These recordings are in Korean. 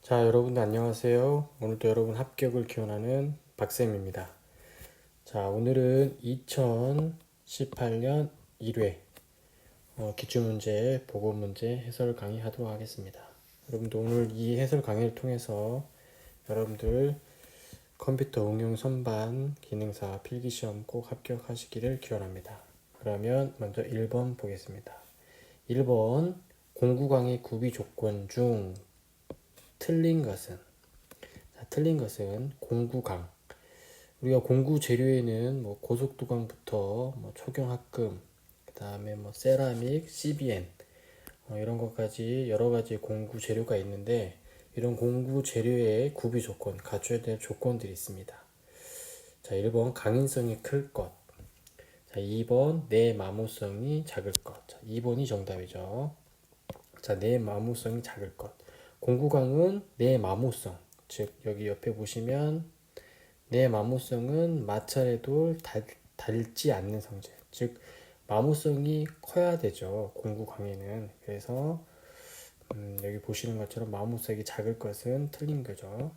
자, 여러분들 안녕하세요. 오늘도 여러분 합격을 기원하는 박쌤입니다. 자, 오늘은 2018년 1회 기출문제, 보고문제 해설 강의하도록 하겠습니다. 여러분들 오늘 이 해설 강의를 통해서 여러분들 컴퓨터 응용 선반 기능사 필기시험 꼭 합격하시기를 기원합니다. 그러면 먼저 1번 보겠습니다. 1번 공구 강의 구비 조건 중 틀린 것은 틀린 것은 공구강. 우리가 공구 재료에는 뭐 고속도강부터 뭐 초경합금, 그 다음에 뭐 세라믹, CBN 이런 것까지 여러 가지 공구 재료가 있는데 이런 공구 재료의 구비 조건, 갖춰야 될 조건들이 있습니다. 자, 1번 강인성이 클 것. 자, 2번 내마모성이 작을 것. 자, 2번이 정답이죠. 자, 내마모성이 작을 것. 공구강은 내마모성. 즉 여기 옆에 보시면 내 마모성은 마찰에도 닳지 않는 성질. 즉 마모성이 커야 되죠. 공구 강의는. 그래서 여기 보시는 것처럼 마모성이 작을 것은 틀린 거죠.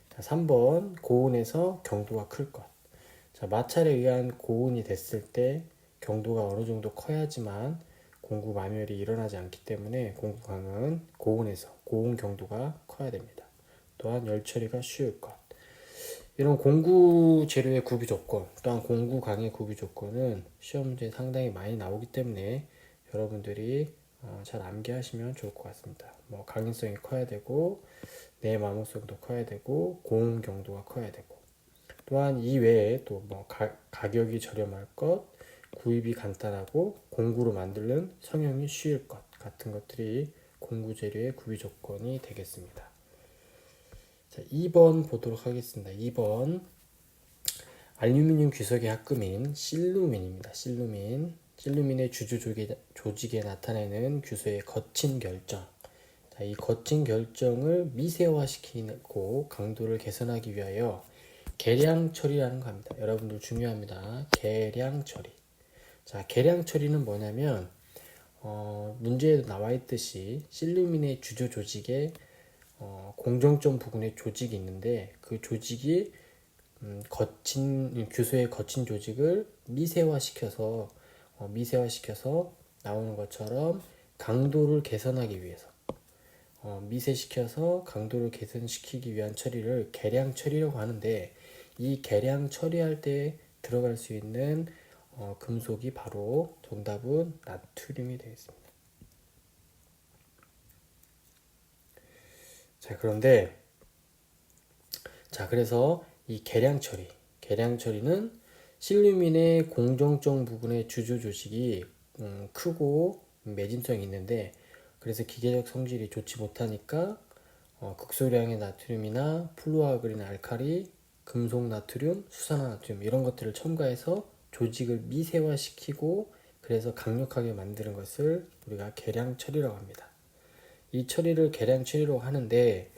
자, 3번 고온에서 경도가 클 것. 자, 마찰에 의한 고온이 됐을 때 경도가 어느 정도 커야지만 공구 마멸이 일어나지 않기 때문에 공구강은 고온에서 고온 경도가 커야 됩니다. 또한 열 처리가 쉬울 것. 이런 공구 재료의 구비 조건, 또한 공구 강의 구비 조건은 시험 문제에 상당히 많이 나오기 때문에 여러분들이 잘 암기하시면 좋을 것 같습니다. 뭐 강인성이 커야 되고 내마모성도 커야 되고 고온 경도가 커야 되고 또한 이 외에 또 뭐 가격이 저렴할 것, 구입이 간단하고 공구로 만들는 성형이 쉬울 것 같은 것들이 공구 재료의 구비 조건이 되겠습니다. 자, 2번 보도록 하겠습니다. 2번 알루미늄 귀석의 합금인 실루민입니다. 실루민의 주주 조직에 나타내는 규소의 거친 결정. 자, 이 거친 결정을 미세화시키고 강도를 개선하기 위하여 계량 처리라는 거 합니다. 여러분들 중요합니다. 계량 처리. 자, 계량 처리는 뭐냐면 문제에도 나와 있듯이 실루민의 주조 조직에 공정점 부분에 조직이 있는데 그 조직이 규소의 거친 조직을 미세화시켜서 나오는 것처럼 강도를 개선하기 위해서 미세시켜서 강도를 개선시키기 위한 처리를 계량 처리라고 하는데 이 계량 처리할 때 들어갈 수 있는 금속이 바로 정답은 나트륨이 되겠습니다. 자, 그래서 이 계량 처리는 실루민의 공정점 부분의 주조 조직이 크고 매짐성이 있는데 그래서 기계적 성질이 좋지 못하니까 극소량의 나트륨이나 플루아그린 알칼리, 금속 나트륨, 수산화 나트륨 이런 것들을 첨가해서 조직을 미세화시키고 그래서 강력하게 만드는 것을 우리가 계량 처리라고 합니다. 이 처리를 계량 처리로 하는데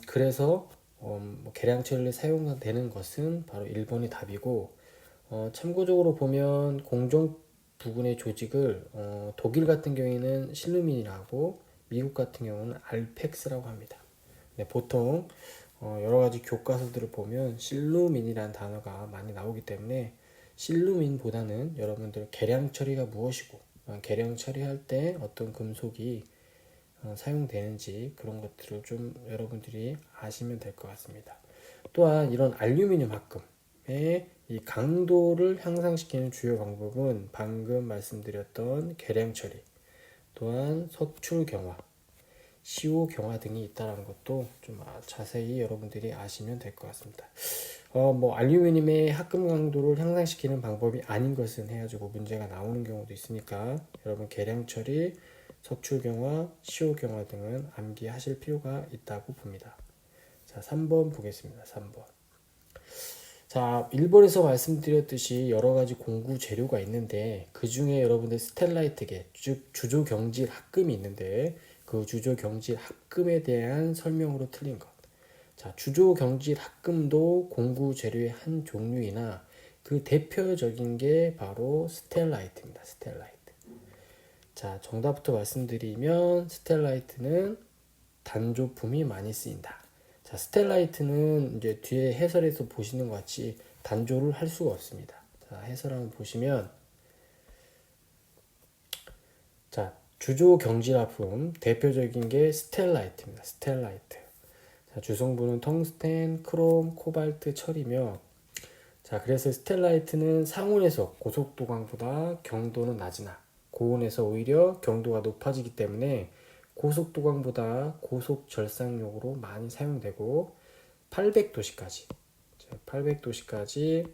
그래서 뭐 계량 처리를 사용되는 것은 바로 1번이 답이고 참고적으로 보면 공정 부분의 조직을 독일 같은 경우에는 실루민이라고 미국 같은 경우는 알펙스라고 합니다. 네, 보통 여러 가지 교과서들을 보면 실루민이라는 단어가 많이 나오기 때문에 실루민보다는 여러분들 계량 처리가 무엇이고 계량 처리할 때 어떤 금속이 사용되는지 그런 것들을 좀 여러분들이 아시면 될 것 같습니다. 또한 이런 알루미늄 합금의 이 강도를 향상시키는 주요 방법은 방금 말씀드렸던 계량 처리, 또한 석출 경화, 시호 경화 등이 있다는 것도 좀 자세히 여러분들이 아시면 될 것 같습니다. 뭐 알루미늄의 합금 강도를 향상시키는 방법이 아닌 것은 해가지고 문제가 나오는 경우도 있으니까 여러분 계량 처리, 석출 경화, 시호 경화 등은 암기하실 필요가 있다고 봅니다. 자, 3번 보겠습니다. 3번. 자, 1번에서 말씀드렸듯이 여러 가지 공구 재료가 있는데 그 중에 여러분들 스텔라이트계, 즉 주조 경질 합금이 있는데 그 주조 경질 합금에 대한 설명으로 틀린 것. 자, 주조 경질 합금도 공구 재료의 한 종류이나 그 대표적인 게 바로 스텔라이트입니다. 스텔라이트. 자, 정답부터 말씀드리면 스텔라이트는 단조품이 많이 쓰인다. 자, 스텔라이트는 이제 뒤에 해설에서 보시는 것 같이 단조를 할 수가 없습니다. 자, 해설 한번 보시면, 자, 주조 경질화품 대표적인 게 스텔라이트입니다. 스텔라이트. 자, 주성분은 텅스텐, 크롬, 코발트, 철이며, 자, 그래서 스텔라이트는 상온에서 고속도광보다 경도는 낮으나 고온에서 오히려 경도가 높아지기 때문에 고속도광보다 고속절상용으로 많이 사용되고 800도씨까지 800도씨까지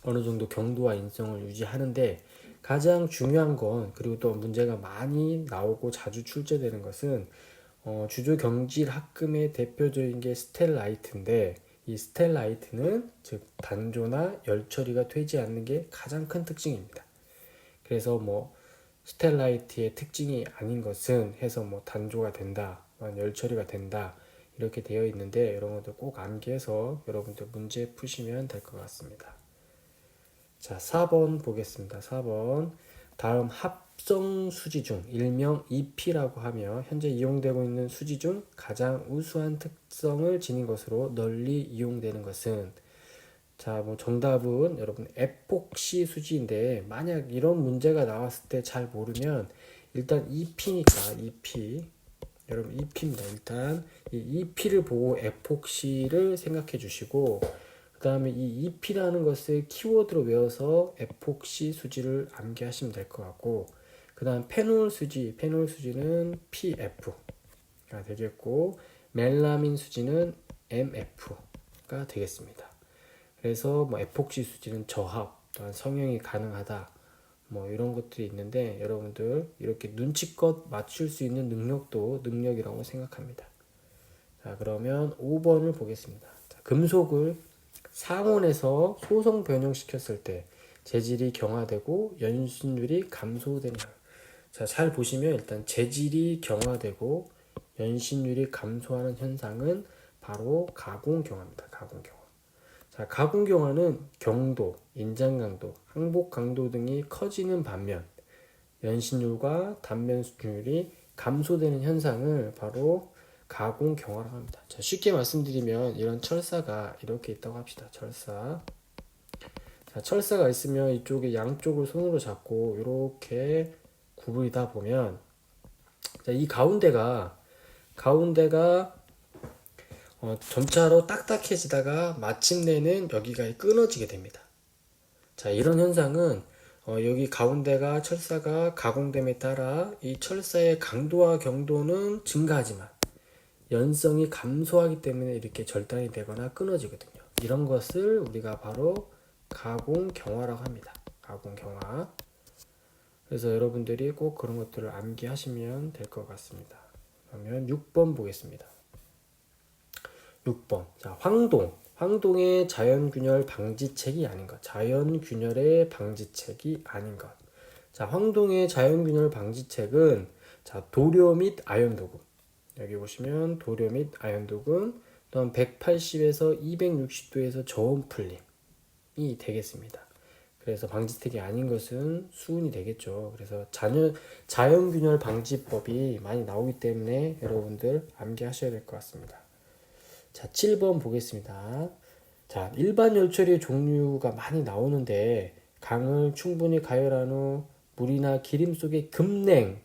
어느 정도 경도와 인성을 유지하는데, 가장 중요한 건, 그리고 또 문제가 많이 나오고 자주 출제되는 것은 주조 경질 합금의 대표적인 게 스텔라이트인데, 이 스텔라이트는 즉 단조나 열 처리가 되지 않는 게 가장 큰 특징입니다. 그래서 뭐 스텔라이트의 특징이 아닌 것은 해서 뭐 단조가 된다, 열 처리가 된다 이렇게 되어 있는데, 여러분들 꼭 암기해서 여러분들 문제 푸시면 될 것 같습니다. 자, 4번 보겠습니다. 4번. 다음 합성 수지 중 일명 EP라고 하며 현재 이용되고 있는 수지 중 가장 우수한 특성을 지닌 것으로 널리 이용되는 것은, 자, 뭐 정답은 여러분 에폭시 수지인데, 만약 이런 문제가 나왔을 때 잘 모르면 일단 EP니까 EP, 여러분 EP입니다. 일단 이 EP를 보고 에폭시를 생각해 주시고, 그 다음에 이 EP라는 것을 키워드로 외워서 에폭시 수지를 암기하시면 될 것 같고, 그 다음 페놀 수지는 PF가 되겠고, 멜라민 수지는 MF가 되겠습니다. 그래서 뭐 에폭시 수지는 저합, 또한 성형이 가능하다, 뭐 이런 것들이 있는데, 여러분들 이렇게 눈치껏 맞출 수 있는 능력도 능력이라고 생각합니다. 자, 그러면 5번을 보겠습니다. 자, 금속을 상온에서 소성 변형시켰을 때 재질이 경화되고 연신율이 감소되는. 자, 잘 보시면 일단 재질이 경화되고 연신율이 감소하는 현상은 바로 가공경화입니다. 가공경화. 자, 가공경화는 경도, 인장 강도, 항복 강도 등이 커지는 반면 연신율과 단면 수준율이 감소되는 현상을 바로 가공경화라고 합니다. 자, 쉽게 말씀드리면 이런 철사가 이렇게 있다고 합시다. 철사. 자, 철사가 있으면 이쪽에 양쪽을 손으로 잡고 이렇게 구부리다 보면, 자, 이 가운데가 점차로 딱딱해지다가 마침내는 여기가 끊어지게 됩니다. 자, 이런 현상은 여기 가운데가 철사가 가공됨에 따라 이 철사의 강도와 경도는 증가하지만 연성이 감소하기 때문에 이렇게 절단이 되거나 끊어지거든요. 이런 것을 우리가 바로 가공경화라고 합니다. 가공경화. 그래서 여러분들이 꼭 그런 것들을 암기하시면 될 것 같습니다. 그러면 6번 보겠습니다. 6번. 자, 황동의 자연균열 방지책이 아닌 것. 자연균열의 방지책이 아닌 것. 자, 황동의 자연균열 방지책은, 자, 도료 및 아연도금. 여기 보시면 도료 및 아연도금, 또한 180에서 260도에서 저온 풀림이 되겠습니다. 그래서 방지책이 아닌 것은 수은이 되겠죠. 그래서 자연균열 방지법이 많이 나오기 때문에 여러분들 암기하셔야 될 것 같습니다. 자, 7번 보겠습니다. 자, 일반 열처리의 종류가 많이 나오는데, 강을 충분히 가열한 후 물이나 기름 속에 급냉.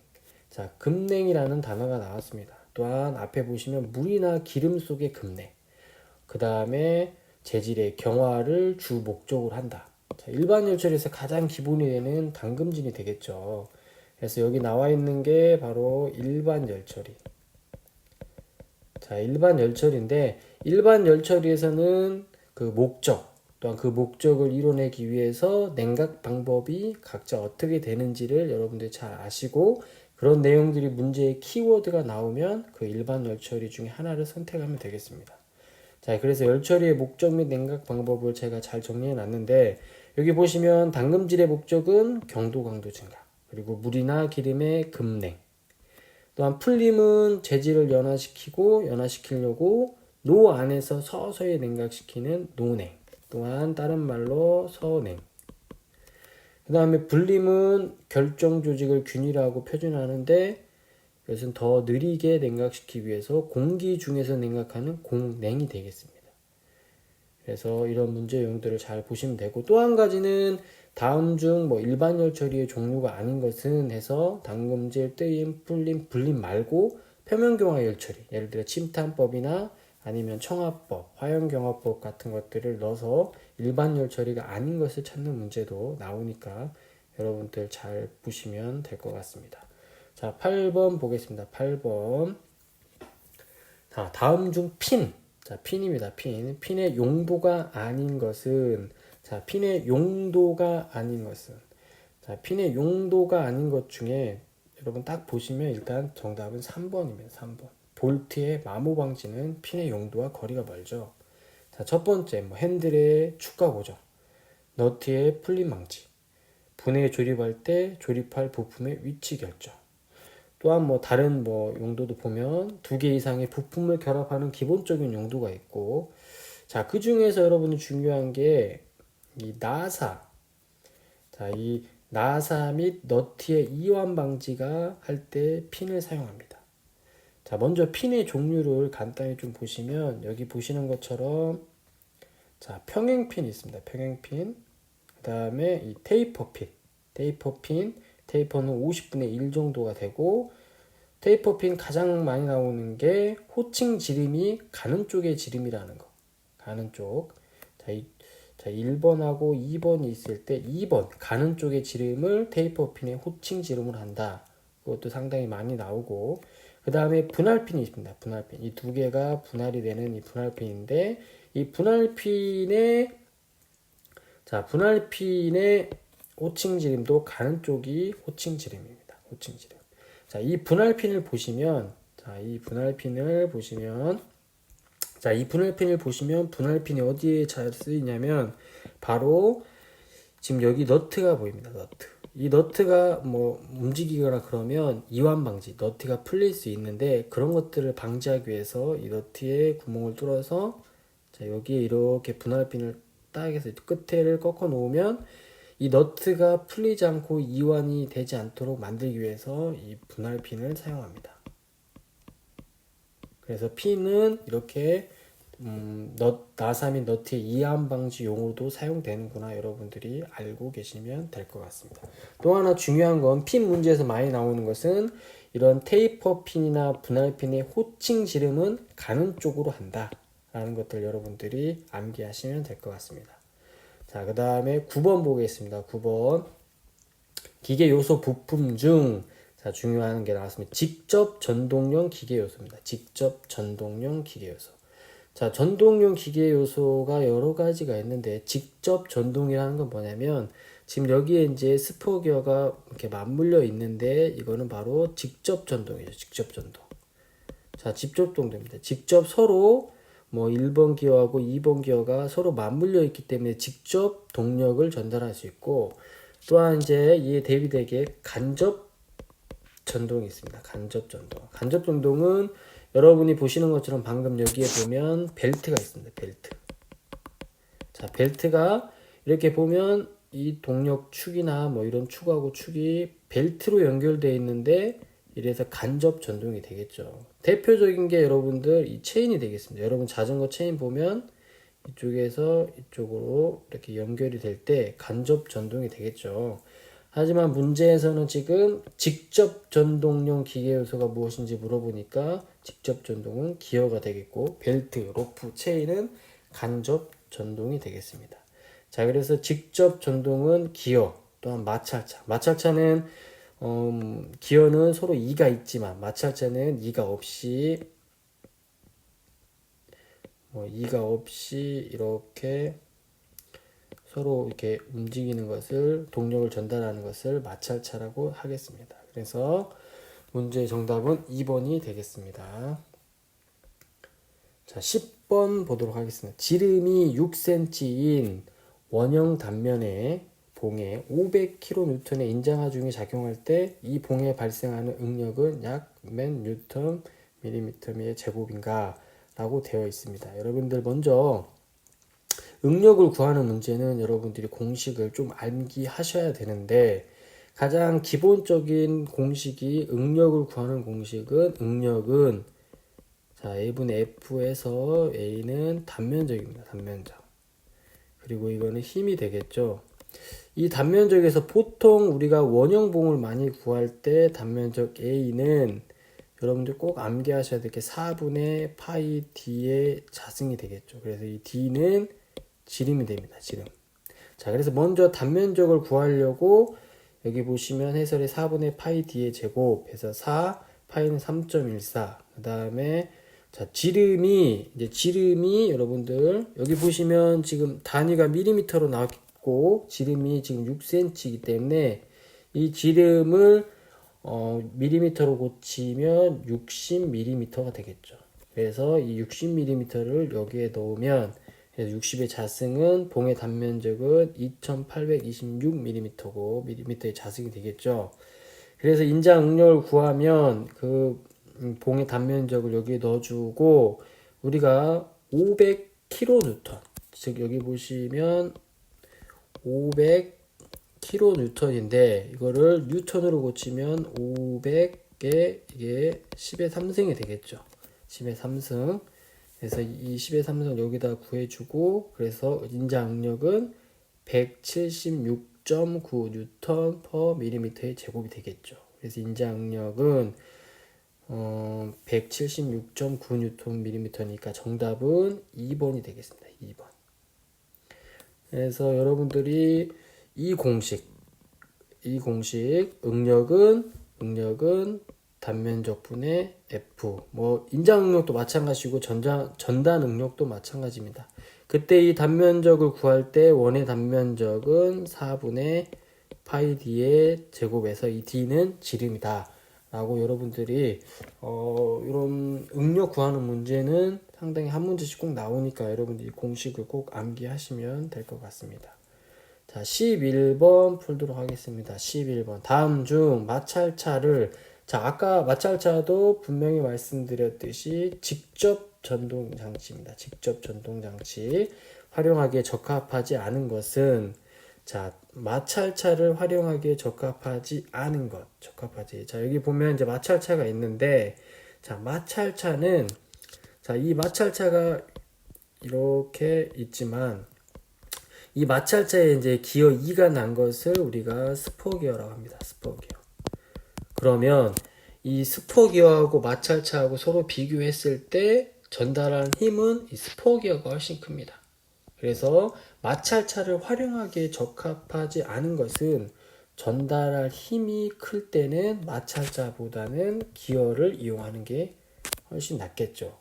자, 급냉이라는 단어가 나왔습니다. 또한 앞에 보시면 물이나 기름 속에 급냉. 그 다음에 재질의 경화를 주 목적으로 한다. 자, 일반 열처리에서 가장 기본이 되는 담금질이 되겠죠. 그래서 여기 나와 있는 게 바로 일반 열처리. 자, 일반 열처리인데, 일반 열처리에서는 그 목적, 또한 그 목적을 이뤄내기 위해서 냉각 방법이 각자 어떻게 되는지를 여러분들이 잘 아시고, 그런 내용들이 문제의 키워드가 나오면 그 일반 열처리 중에 하나를 선택하면 되겠습니다. 자, 그래서 열처리의 목적 및 냉각 방법을 제가 잘 정리해 놨는데, 여기 보시면 담금질의 목적은 경도 강도 증가, 그리고 물이나 기름의 급냉, 또한 풀림은 재질을 연화시키려고 노 안에서 서서히 냉각시키는 노냉, 또한 다른 말로 서냉. 그 다음에 불림은 결정 조직을 균일하고 표준화하는데 이것은 더 느리게 냉각시키기 위해서 공기 중에서 냉각하는 공냉이 되겠습니다. 그래서 이런 문제 용도를 잘 보시면 되고, 또 한 가지는 다음 중 뭐 일반열 처리의 종류가 아닌 것은 해서 담금질, 뜨임, 풀림, 불림 말고 표면경화열 처리, 예를 들어 침탄법이나 아니면 청화법, 화염경화법 같은 것들을 넣어서 일반열 처리가 아닌 것을 찾는 문제도 나오니까 여러분들 잘 보시면 될 것 같습니다. 자, 8번 보겠습니다. 8번. 자, 다음 중 핀. 자, 핀입니다. 핀. 핀의 용도가 아닌 것은, 자, 핀의 용도가 아닌 것은, 자, 핀의 용도가 아닌 것 중에 여러분 딱 보시면 일단 정답은 3번입니다. 3번. 볼트의 마모 방지는 핀의 용도와 거리가 멀죠. 자, 첫 번째, 뭐 핸들의 축과 고정, 너트의 풀림 방지, 분해 조립할 때 조립할 부품의 위치 결정. 또한 뭐 다른 뭐 용도도 보면 두 개 이상의 부품을 결합하는 기본적인 용도가 있고, 자, 그 중에서 여러분이 중요한 게 이 나사. 자, 이 나사 및 너트의 이완 방지가 할 때 핀을 사용합니다. 자, 먼저 핀의 종류를 간단히 좀 보시면 여기 보시는 것처럼, 자, 평행핀이 있습니다. 평행핀. 그다음에 이 테이퍼핀. 테이퍼는 50분의 1 정도가 되고, 테이퍼핀 가장 많이 나오는 게 호칭 지름이 가는 쪽의 지름이라는 거. 가는 쪽. 자, 1번하고 2번이 있을 때 2번 가는 쪽의 지름을 테이퍼핀의 호칭 지름으로 한다. 그것도 상당히 많이 나오고, 그 다음에 분할핀이 있습니다. 분할핀. 이 두 개가 분할이 되는 이 분할핀인데, 이 분할핀의 호칭 지름도 가는 쪽이 호칭 지름입니다. 호칭 지름. 자, 이 분할핀을 보시면, 분할핀이 어디에 잘 쓰이냐면, 바로 지금 여기 너트가 보입니다. 너트. 이 너트가 뭐 움직이거나 그러면 이완 방지, 너트가 풀릴 수 있는데, 그런 것들을 방지하기 위해서 이 너트에 구멍을 뚫어서, 자, 여기에 이렇게 분할핀을 딱 해서 끝에를 꺾어 놓으면 이 너트가 풀리지 않고 이완이 되지 않도록 만들기 위해서 이 분할핀을 사용합니다. 그래서 핀은 이렇게 나사 및 너트의 이완 방지 용으로도 사용되는구나, 여러분들이 알고 계시면 될 것 같습니다. 또 하나 중요한 건 핀 문제에서 많이 나오는 것은 이런 테이퍼 핀이나 분할핀의 호칭 지름은 가는 쪽으로 한다 라는 것들 여러분들이 암기하시면 될 것 같습니다. 자, 그 다음에 9번 보겠습니다. 9번. 기계 요소 부품 중, 자, 중요한 게 나왔습니다. 직접 전동용 기계 요소입니다. 직접 전동용 기계 요소. 자, 전동용 기계 요소가 여러 가지가 있는데, 직접 전동이라는 건 뭐냐면, 지금 여기에 이제 스포기어가 이렇게 맞물려 있는데, 이거는 바로 직접 전동이죠. 직접 전동. 자, 직접 전동입니다. 직접 서로 뭐 1번 기어하고 2번 기어가 서로 맞물려 있기 때문에 직접 동력을 전달할 수 있고, 또한 이제 이에 대비되게 간접 전동이 있습니다. 간접 전동. 간접 전동은 여러분이 보시는 것처럼 방금 여기에 보면 벨트가 있습니다. 벨트. 자, 벨트가 이렇게 보면 이 동력 축이나 뭐 이런 축하고 축이 벨트로 연결되어 있는데, 이래서 간접 전동이 되겠죠. 대표적인 게 여러분들 이 체인이 되겠습니다. 여러분 자전거 체인 보면 이쪽에서 이쪽으로 이렇게 연결이 될 때 간접 전동이 되겠죠. 하지만 문제에서는 지금 직접 전동용 기계 요소가 무엇인지 물어보니까 직접 전동은 기어가 되겠고, 벨트, 로프, 체인은 간접 전동이 되겠습니다. 자, 그래서 직접 전동은 기어, 또한 마찰차. 마찰차는 기어는 서로 2가 있지만 마찰차는 2가 없이 이렇게 서로 이렇게 움직이는 것을, 동력을 전달하는 것을 마찰차라고 하겠습니다. 그래서 문제의 정답은 2번이 되겠습니다. 자, 10번 보도록 하겠습니다. 지름이 6cm인 원형 단면의 봉에 500kN의 인장하중이 작용할 때 이 봉에 발생하는 응력은 약 몇 뉴턴 밀리미터의 제곱인가 라고 되어 있습니다. 여러분들 먼저 응력을 구하는 문제는 여러분들이 공식을 좀 암기하셔야 되는데, 가장 기본적인 공식이 응력을 구하는 공식은 자, A분의 F에서 A는 단면적입니다. 단면적. 그리고 이거는 힘이 되겠죠. 이 단면적에서 보통 우리가 원형봉을 많이 구할 때 단면적 A는 여러분들 꼭 암기하셔야 될 게 4분의 파이 D의 자승이 되겠죠. 그래서 이 D는 지름이 됩니다. 지름. 자, 그래서 먼저 단면적을 구하려고 여기 보시면 해설의 4분의 파이 D의 제곱해서 4, 파이는 3.14. 그 다음에 자, 지름이 여러분들 여기 보시면 지금 단위가 밀리미터로 나왔고 지름이 지금 6cm이기 때문에 이 지름을 밀리미터로 고치면 60mm가 되겠죠. 그래서 이 60mm를 여기에 넣으면 60의 자승은 봉의 단면적은 2826mm고 밀리미터의 자승이 되겠죠. 그래서 인자 응력을 구하면 그 봉의 단면적을 여기에 넣어주고 우리가 500kN 즉 여기 보시면 500kN인데 이거를 뉴턴으로 고치면 500에 이게 10의 3승이 되겠죠. 10의 3승. 그래서 이 10의 3승을 여기다 구해주고 그래서 인자 응력은 176.9 뉴턴 per 밀리미터의 제곱이 되겠죠. 그래서 인자 응력은 176.9 뉴턴 밀리미터니까 정답은 2번이 되겠습니다. 2번. 그래서 여러분들이 이 공식 응력은 단면적 분의 F 뭐 인장 응력도 마찬가지고 전단 응력도 마찬가지입니다. 그때 이 단면적을 구할 때 원의 단면적은 4분의 파이 D의 제곱에서 이 D는 지름이다 라고 여러분들이 이런 응력 구하는 문제는 상당히 한 문제씩 꼭 나오니까 여러분들이 공식을 꼭 암기하시면 될 것 같습니다. 자, 11번 풀도록 하겠습니다. 11번. 다음 중 마찰차를 자, 아까 마찰차도 분명히 말씀드렸듯이 직접 전동장치입니다. 직접 전동장치. 활용하기에 적합하지 않은 것은 자, 마찰차를 활용하기에 적합하지 않은 것. 자, 여기 보면 이제 마찰차가 있는데 자, 마찰차는 자, 이 마찰차가 이렇게 있지만 이 마찰차에 이제 기어 2가 난 것을 우리가 스포기어라고 합니다. 스포기어. 그러면 이 스포기어하고 마찰차하고 서로 비교했을 때 전달한 힘은 이 스포기어가 훨씬 큽니다. 그래서 마찰차를 활용하기에 적합하지 않은 것은 전달할 힘이 클 때는 마찰차보다는 기어를 이용하는 게 훨씬 낫겠죠.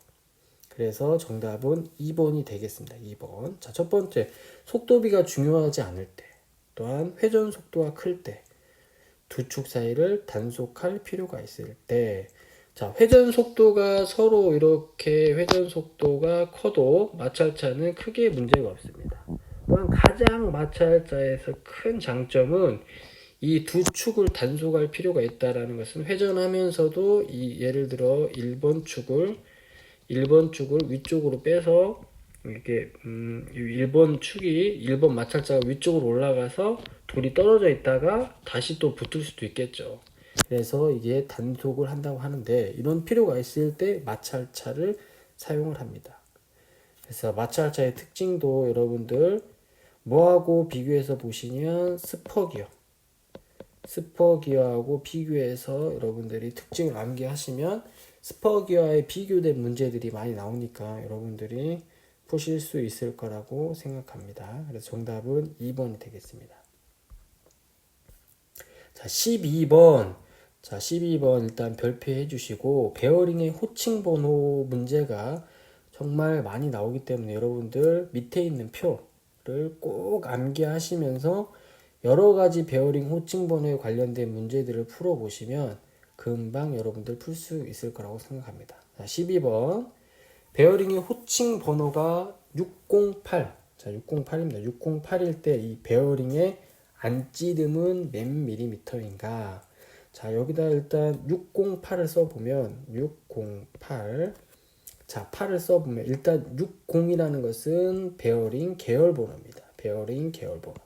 그래서 정답은 2번이 되겠습니다. 2번. 자, 첫 번째, 속도비가 중요하지 않을 때, 또한 회전 속도가 클 때, 두 축 사이를 단속할 필요가 있을 때, 자, 회전 속도가 서로 이렇게 회전 속도가 커도 마찰차는 크게 문제가 없습니다. 또한 가장 마찰차에서 큰 장점은 이 두 축을 단속할 필요가 있다라는 것은 회전하면서도 이 예를 들어 1번 축을 위쪽으로 빼서 이렇게 1번 마찰자가 위쪽으로 올라가서 돌이 떨어져 있다가 다시 또 붙을 수도 있겠죠. 그래서 이게 단속을 한다고 하는데 이런 필요가 있을 때 마찰차를 사용을 합니다. 그래서 마찰차의 특징도 여러분들 뭐하고 비교해서 보시면 스퍼기어하고 비교해서 여러분들이 특징을 암기하시면 스퍼기어에 비교된 문제들이 많이 나오니까 여러분들이 푸실 수 있을 거라고 생각합니다. 그래서 정답은 2번이 되겠습니다. 자, 12번. 자, 12번 일단 별표해 주시고 베어링의 호칭 번호 문제가 정말 많이 나오기 때문에 여러분들 밑에 있는 표를 꼭 암기하시면서 여러 가지 베어링 호칭 번호에 관련된 문제들을 풀어보시면 금방 여러분들 풀 수 있을 거라고 생각합니다. 자, 12번. 베어링의 호칭 번호가 608. 자, 608입니다. 608일 때 이 베어링의 안찌름은 몇 밀리미터인가? 자, 여기다 일단 608을 써보면 608. 자, 8을 써보면 일단 60이라는 것은 베어링 계열 번호입니다. 베어링 계열 번호.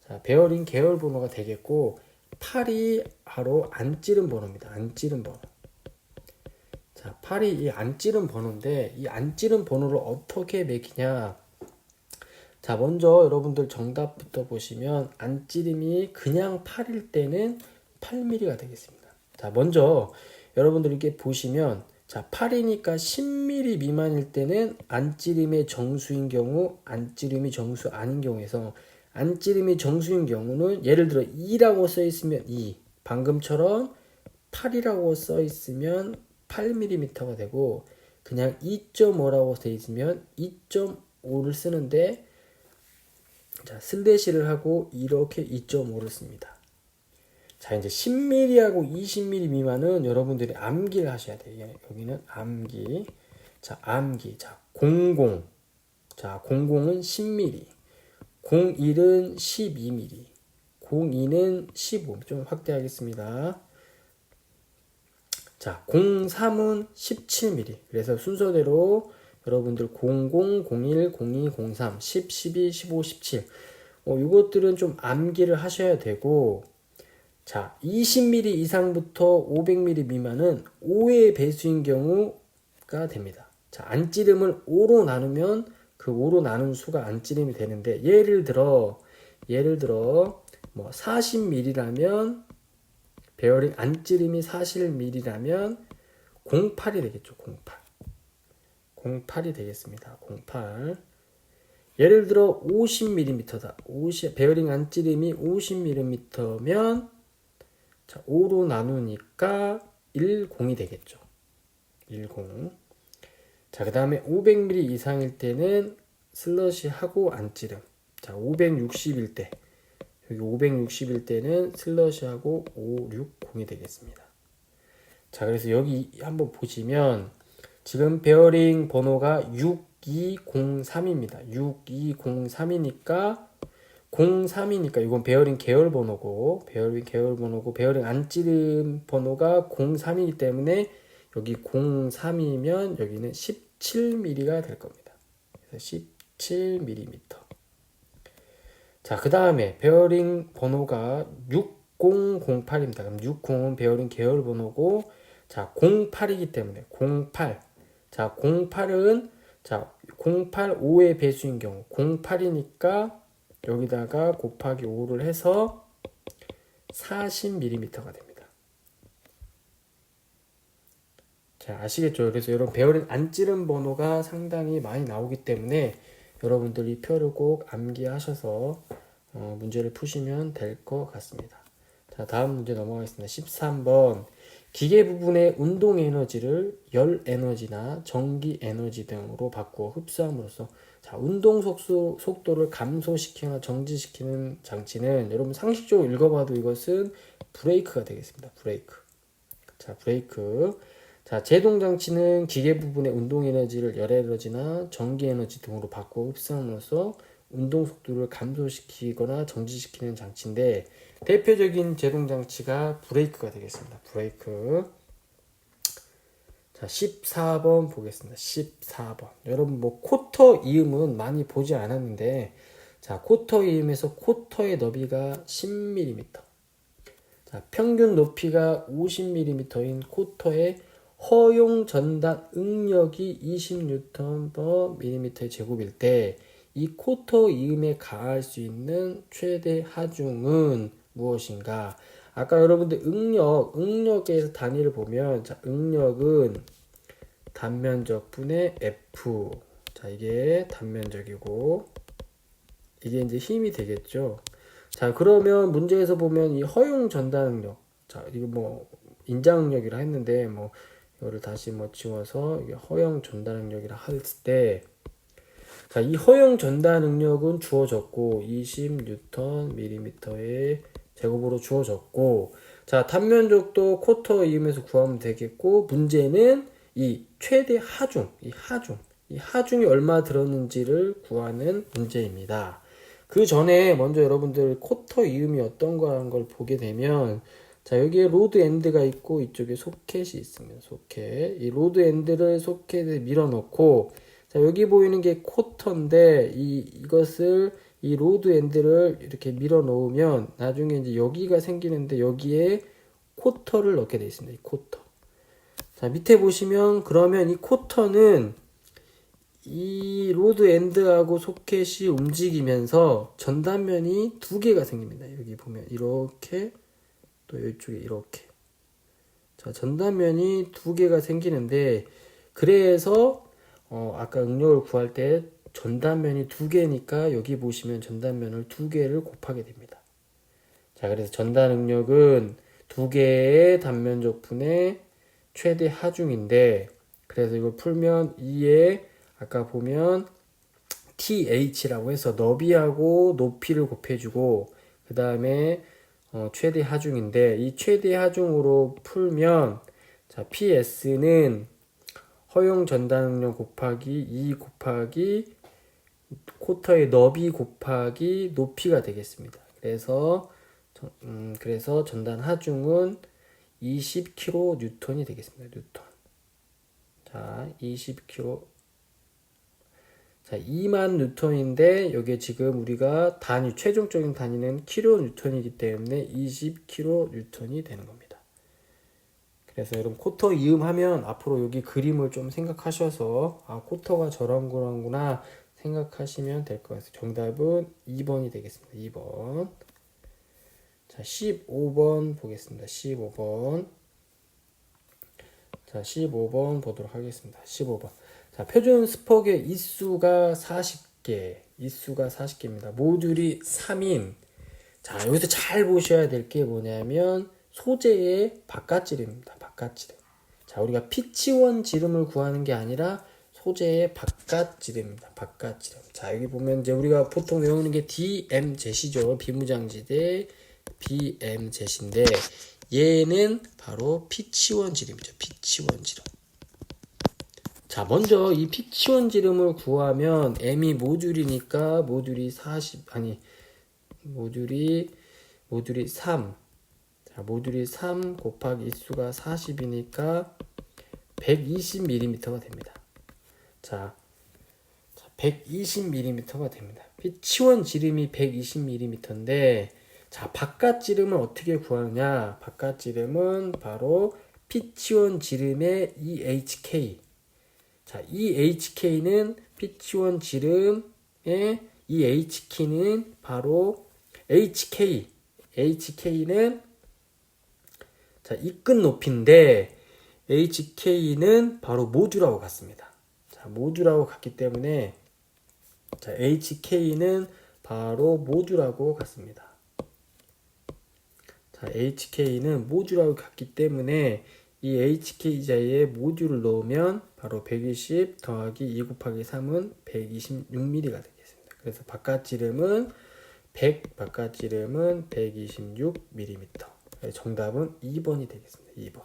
자, 베어링 계열 번호가 되겠고 8이 바로 안 찌른 번호입니다. 안 찌른 번호. 자, 8이 이 안 찌른 번호인데 이 안 찌른 번호를 어떻게 매기냐? 자, 먼저 여러분들 정답부터 보시면 안 찌름이 그냥 8일 때는 8mm가 되겠습니다. 자, 먼저 여러분들 이렇게 보시면 자, 8이니까 10mm 미만일 때는 안찌름의 정수인 경우, 안찌름이 정수 아닌 경우에서 안찌름이 정수인 경우는 예를 들어 2라고 써 있으면 2, 방금처럼 8이라고 써 있으면 8mm가 되고 그냥 2.5라고 돼 있으면 2.5를 쓰는데 자, 슬래시를 하고 이렇게 2.5를 씁니다. 자, 이제 10mm하고 20mm 미만은 여러분들이 암기를 하셔야 돼요. 여기는 암기. 자, 암기. 자, 00. 자, 00은 10mm. 01은 12mm. 02는 15. 좀 확대하겠습니다. 자, 03은 17mm. 그래서 순서대로 여러분들 00, 01, 02, 03, 10, 12, 15, 17. 이것들은 좀 암기를 하셔야 되고, 자, 20mm 이상부터 500mm 미만은 5의 배수인 경우가 됩니다. 자, 안찌름을 5로 나누면 그 5로 나눈 수가 안찌름이 되는데, 예를 들어, 뭐 40mm라면, 베어링 안찌름이 40mm라면 08이 되겠죠, 08. 08이 되겠습니다. 08. 예를 들어 50mm다. 베어링 안찌름이 50mm면 자, 5로 나누니까 10이 되겠죠. 10. 자, 그 다음에 500mm 이상일 때는 슬러시 하고 안찌름. 자, 560일 때. 여기 560일 때는 슬러시 하고 560이 되겠습니다. 자, 그래서 여기 한번 보시면 지금 베어링 번호가 6203입니다. 6203이니까 03이니까 이건 베어링 계열 번호고 베어링 안찌름 번호가 03이기 때문에 여기 03이면 여기는 17mm가 될 겁니다. 그래서 17mm. 자, 그 다음에 베어링 번호가 6008입니다. 그럼 60은 베어링 계열 번호고 자, 08이기 때문에 08. 자, 08은 자, 08 5의 배수인 경우 08이니까 여기다가 곱하기 5를 해서 40mm가 됩니다. 자, 아시겠죠? 그래서 여러분 베어링 안찌름 번호가 상당히 많이 나오기 때문에 여러분들이 표를 꼭 암기하셔서 문제를 푸시면 될 것 같습니다. 자, 다음 문제 넘어가겠습니다. 13번. 기계 부분의 운동 에너지를 열 에너지나 전기 에너지 등으로 바꾸어 흡수함으로써 자, 운동 속도를 감소시키거나 정지시키는 장치는 여러분 상식적으로 읽어봐도 이것은 브레이크가 되겠습니다. 브레이크. 자, 브레이크. 자, 제동 장치는 기계 부분의 운동 에너지를 열 에너지나 전기 에너지 등으로 바꾸어 흡수함으로써 운동 속도를 감소시키거나 정지시키는 장치인데 대표적인 제동 장치가 브레이크가 되겠습니다. 브레이크. 자, 14번 보겠습니다. 14번. 여러분 뭐 쿼터 이음은 많이 보지 않았는데 자, 쿼터 이음에서 쿼터의 너비가 10mm. 자, 평균 높이가 50mm인 쿼터의 허용 전단 응력이 20Nm/mm의 제곱일 때 이 쿼터 이음에 가할 수 있는 최대 하중은 무엇인가? 아까 여러분들 응력에서 단위를 보면 자, 응력은 단면적 분의 F. 자, 이게 단면적이고 이게 이제 힘이 되겠죠. 자, 그러면 문제에서 보면 이 허용 전단 응력. 자, 이거 뭐 인장 응력이라 했는데 뭐 이거를 다시 뭐 지워서 이게 허용 전단 응력이라 할 때 자, 이 허용 전단 응력은 주어졌고 20Nm/mm의 제곱으로 주어졌고 자, 단면적도 쿼터 이음에서 구하면 되겠고 문제는 이 최대 하중, 이 하중이 얼마 들었는지를 구하는 문제입니다. 그 전에 먼저 여러분들 쿼터 이음이 어떤 거라는 걸 보게 되면 자, 여기에 로드 엔드가 있고 이쪽에 소켓이 있습니다. 소켓. 이 로드 엔드를 소켓에 밀어 넣고 자, 여기 보이는 게 쿼터인데 이것을 이 로드 엔드를 이렇게 밀어 놓으면 나중에 이제 여기가 생기는데 여기에 쿼터를 넣게 되어 있습니다. 이 쿼터. 자, 밑에 보시면 그러면 이 쿼터는 이 로드 엔드하고 소켓이 움직이면서 전단면이 두 개가 생깁니다. 여기 보면 이렇게 또 이쪽에 이렇게. 자, 전단면이 두 개가 생기는데 그래서 아까 응력을 구할 때 전단면이 두 개니까 여기 보시면 전단면을 두 개를 곱하게 됩니다. 자, 그래서 전단 응력은 두 개의 단면적 분의 최대 하중인데 그래서 이걸 풀면 2에 아까 보면 TH라고 해서 너비하고 높이를 곱해주고 그 다음에 최대 하중인데 이 최대 하중으로 풀면 자 PS는 허용 전단 응력 곱하기 2 곱하기 쿼터의 너비 곱하기 높이가 되겠습니다. 그래서 전단 하중은 20kN이 되겠습니다. 뉴턴. 자, 20kN. 자, 2만 뉴턴인데 여기에 지금 우리가 단위 최종적인 단위는 킬로뉴턴이기 때문에 20kN이 되는 겁니다. 그래서 여러분 쿼터 이음하면 앞으로 여기 그림을 좀 생각하셔서 아 쿼터가 저런 거구나 생각하시면 될 것 같아요. 정답은 2번이 되겠습니다. 2번. 자, 15번 보겠습니다. 15번. 자, 15번 보도록 하겠습니다. 15번. 자, 표준 스퍽의 이수가 40개입니다. 모듈이 3인. 자, 여기서 잘 보셔야 될 게 뭐냐면 소재의 바깥지름입니다. 바깥지름. 자, 우리가 피치원 지름을 구하는 게 아니라 소재의 바깥지름입니다. 바깥지름. 자, 여기 보면 이제 우리가 보통 외우는 게 DMZ시죠. 비무장지대 BMZ인데 얘는 바로 피치원 지름이죠. 피치원 지름. 자, 먼저 이 피치원 지름을 구하면 M이 모듈이니까 모듈이 3. 자, 모듈이 3 곱하기 입수가 40이니까 120mm가 됩니다. 자, 120mm가 됩니다. 피치원 지름이 120mm인데 자, 바깥 지름은 어떻게 구하느냐? 바깥 지름은 바로 피치원 지름의 EHK. 자, EHK는 피치원 지름의 EHK는 바로 HK. HK는 자, 입근 높이인데 HK는 바로 모듈하고 같습니다. 자, 모듈하고 같기 때문에 자, HK는 바로 모듈하고 같습니다. 자, HK는 모듈하고 같기 때문에 이 HK자리에 모듈을 넣으면 바로 120 더하기 2 곱하기 3은 126mm가 되겠습니다. 그래서 바깥지름은 126mm. 정답은 2번이 되겠습니다. 2번.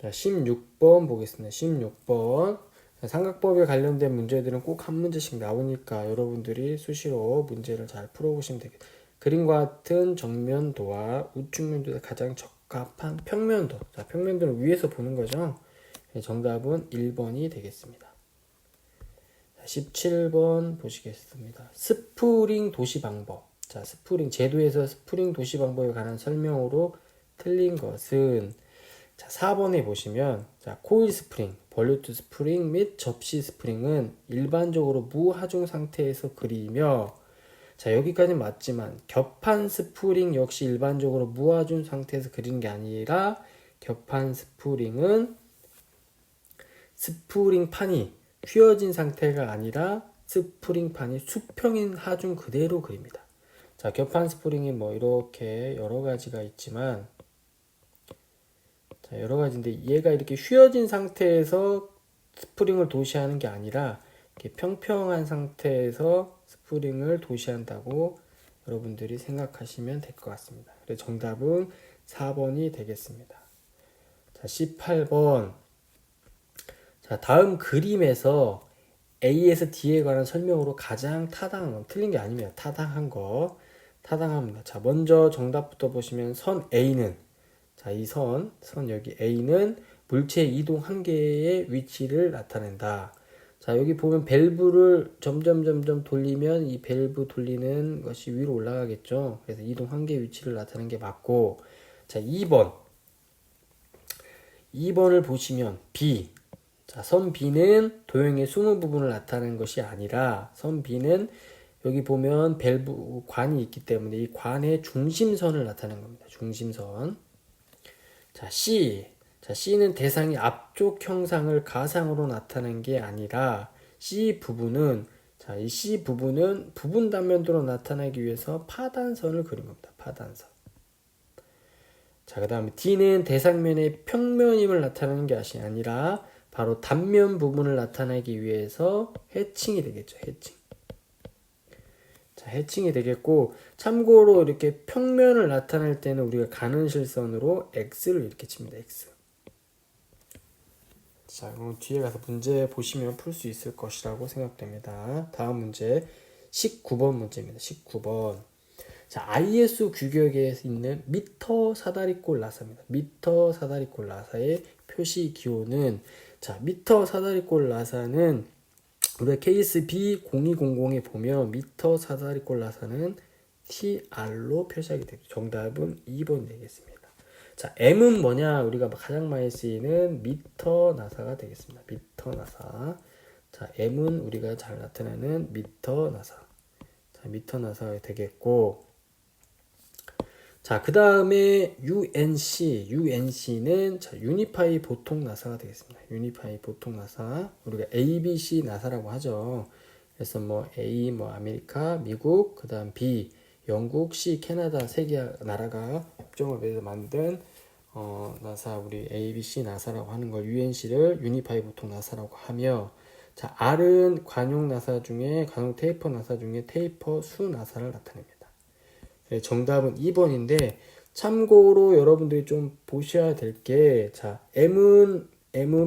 자, 16번 보겠습니다. 16번. 삼각법에 관련된 문제들은 꼭 한 문제씩 나오니까 여러분들이 수시로 문제를 잘 풀어보시면 되겠습니다. 그림과 같은 정면도와 우측면도에 가장 적합한 평면도. 자, 평면도는 위에서 보는 거죠. 정답은 1번이 되겠습니다. 17번 보시겠습니다. 스프링 도시 방법. 자, 스프링 제도에서 스프링 도시 방법에 관한 설명으로 틀린 것은 자, 4번에 보시면 자, 코일 스프링, 볼루트 스프링 및 접시 스프링은 일반적으로 무하중 상태에서 그리며 자, 여기까지는 맞지만 겹판 스프링 역시 일반적으로 무하중 상태에서 그리는 게 아니라 겹판 스프링은 스프링판이 휘어진 상태가 아니라 스프링판이 수평인 하중 그대로 그립니다. 자, 겹판 스프링이 뭐 이렇게 여러 가지가 있지만 자, 여러 가지인데 얘가 이렇게 휘어진 상태에서 스프링을 도시하는 게 아니라 이렇게 평평한 상태에서 스프링을 도시한다고 여러분들이 생각하시면 될 것 같습니다. 그래서 정답은 4번이 되겠습니다. 자, 18번. 자, 다음 그림에서 A에서 D에 관한 설명으로 가장 타당한 건 틀린 게 아닙니다. 타당한 거. 타당합니다. 자, 먼저 정답부터 보시면 선 A는 자, 이 선 여기 A는 물체 이동 한계의 위치를 나타낸다. 자, 자, 여기 보면 밸브를 점점 돌리면 이 밸브 돌리는 것이 위로 올라가겠죠. 그래서 이동 한계 위치를 나타내는 게 맞고, 자, 2번을 보시면 B. 자, 선 B는 도형의 숨은 부분을 나타내는 것이 아니라 선 B는 여기 보면 밸브 관이 있기 때문에 이 관의 중심선을 나타내는 겁니다. 중심선. 자, C. 자, C는 대상이 앞쪽 형상을 가상으로 나타낸 게 아니라 C 부분은 자, 이 C 부분은 부분 단면도로 나타내기 위해서 파단선을 그린 겁니다. 파단선. 자, 그 다음에 D는 대상면의 평면임을 나타내는 것이 아니라 바로 단면 부분을 나타내기 위해서 해칭이 되겠죠. 해칭. 자, 해칭이 되겠고, 참고로 이렇게 평면을 나타낼 때는 우리가 가는 실선으로 X를 이렇게 칩니다. X. 자, 그럼 뒤에 가서 문제 보시면 풀 수 있을 것이라고 생각됩니다. 다음 문제 19번 문제입니다. 19번. 자, ISO 규격에 있는 미터 사다리꼴 나사입니다. 미터 사다리꼴 나사의 표시 기호는 자, 미터 사다리꼴 나사는 우리가 케이스 B0200에 보면 미터 사다리꼴 나사는 TR로 표시하게 됩니다. 정답은 2번 되겠습니다. 자, M은 뭐냐? 우리가 가장 많이 쓰이는 미터 나사가 되겠습니다. 미터 나사. 자, M은 우리가 잘 나타내는 미터 나사. 자, 미터 나사가 되겠고, 자, 그 다음에 UNC는 자, 유니파이 보통 나사가 되겠습니다. 유니파이 보통 나사. 우리가 ABC 나사라고 하죠. 그래서 뭐 A 뭐 아메리카, 미국, 그 다음 B 영국, C 캐나다 세 개 나라가 협정을 맺어 만든 나사 우리 ABC 나사라고 하는 걸 UNC를 유니파이 보통 나사라고 하며 자, R은 관용 나사 중에 관용 테이퍼 나사 중에 테이퍼 수 나사를 나타냅니다. 네, 정답은 2번인데 참고로 여러분들이 좀 보셔야 될 게 자, M은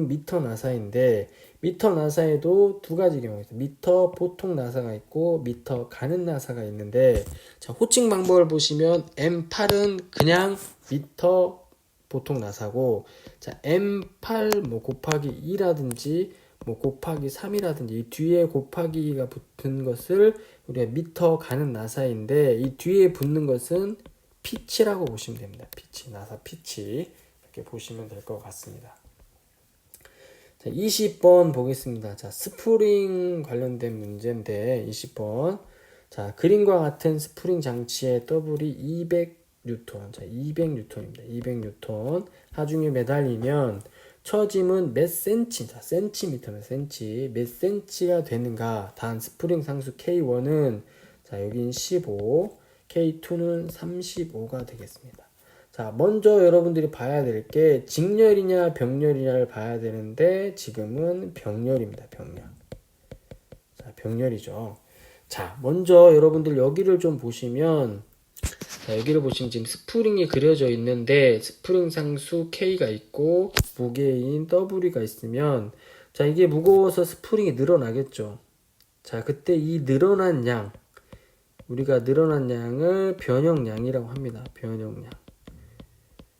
미터 나사인데 미터 나사에도 두 가지 경우가 있어요. 미터 보통 나사가 있고 미터 가는 나사가 있는데 자, 호칭 방법을 보시면 M8은 그냥 미터 보통 나사고 자, M8 뭐 곱하기 2라든지 뭐 곱하기 3이라든지 이 뒤에 곱하기가 붙은 것을 우리가 미터 가는 나사인데 이 뒤에 붙는 것은 피치라고 보시면 됩니다. 피치, 나사 피치 이렇게 보시면 될 것 같습니다. 자, 20번 보겠습니다. 자, 스프링 관련된 문제인데 20번. 자, 그림과 같은 스프링 장치의 더블이 200N. 자, 200N입니다. 200N. 하중에 매달리면 처짐은 몇 센치, 자, 센티미터는 센치, 몇 센치가 되는가? 단 스프링 상수 K1은 자, 여긴 15, K2는 35가 되겠습니다. 자, 먼저 여러분들이 봐야 될 게 직렬이냐 병렬이냐를 봐야 되는데 지금은 병렬입니다. 병렬. 자, 병렬이죠. 자, 먼저 여러분들 여기를 좀 보시면 자, 여기를 보시면 지금 스프링이 그려져 있는데 스프링 상수 K가 있고 무게인 W가 있으면 자, 이게 무거워서 스프링이 늘어나겠죠. 자, 그때 이 늘어난 양 우리가 늘어난 양을 변형량이라고 합니다. 변형량.